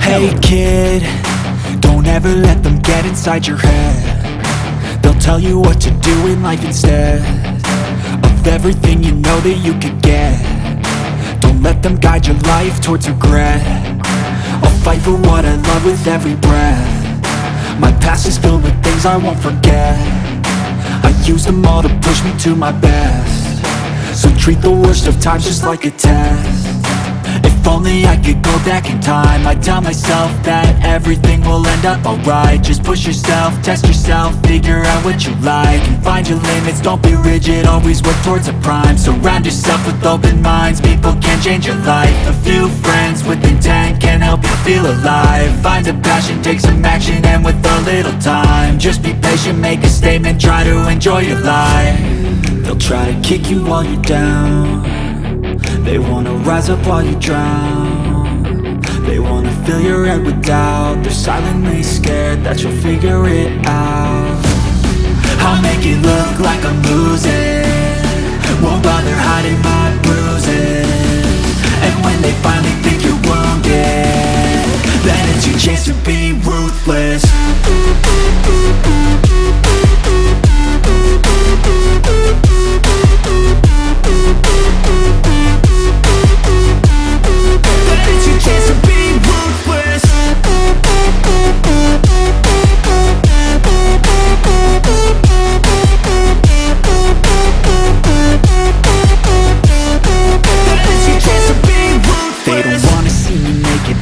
Hey kid, don't ever let them get inside your head. They'll tell you what to do in life instead of everything you know that you could get. Don't let them guide your life towards regret. I'll fight for what I love with every breath. My past is filled with things I won't forget. I use them all to push me to my best. So treat the worst of times just like a test. If only I could go back in time, I'd tell myself that everything will end up alright. Just push yourself, test yourself, figure out what you like, and find your limits, don't be rigid, always work towards a prime. Surround yourself with open minds, people can change your life. A few friends with intent can help you feel alive. Find a passion, take some action, and with a little time, just be patient, make a statement, try to enjoy your life. They'll try to kick you while you're down. They wanna rise up while you drown. They wanna fill your head with doubt. They're silently scared that you'll figure it out. I'll make it look like I'm losing, won't bother hiding my bruises. And when they finally think you're wounded, then it's your chance to be ruthless.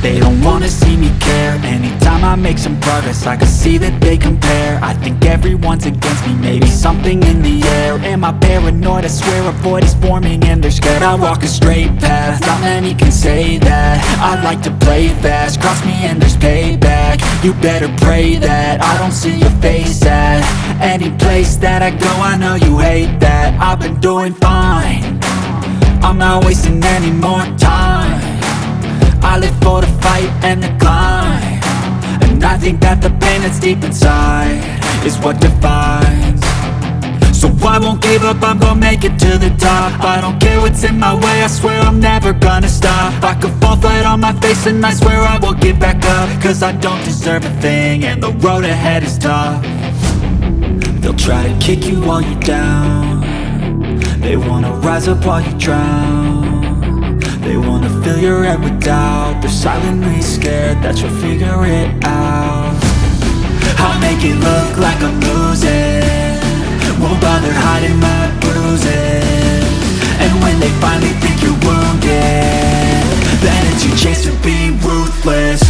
They don't wanna see me care. Anytime I make some progress, I can see that they compare. I think everyone's against me, maybe something in the air. Am I paranoid? I swear a void is forming and they're scared. I walk a straight path, not many can say that. I like to play fast, cross me and there's payback. You better pray that I don't see your face at any place that I go. I know you hate that. I've been doing fine, I'm not wasting any more time. I live for the fight and the climb, and I think that the pain that's deep inside is what defines. So I won't give up, I'm gonna make it to the top. I don't care what's in my way, I swear I'm never gonna stop. I could fall flat on my face and I swear I will get back up, cause I don't deserve a thing and the road ahead is tough. They'll try to kick you while you're down. They wanna rise up while you drown. They wanna fill your head with doubt. They're silently scared that you'll figure it out. I'll make it look like I'm losing, won't bother hiding my bruises. And when they finally think you're wounded, then it's your chance to be ruthless.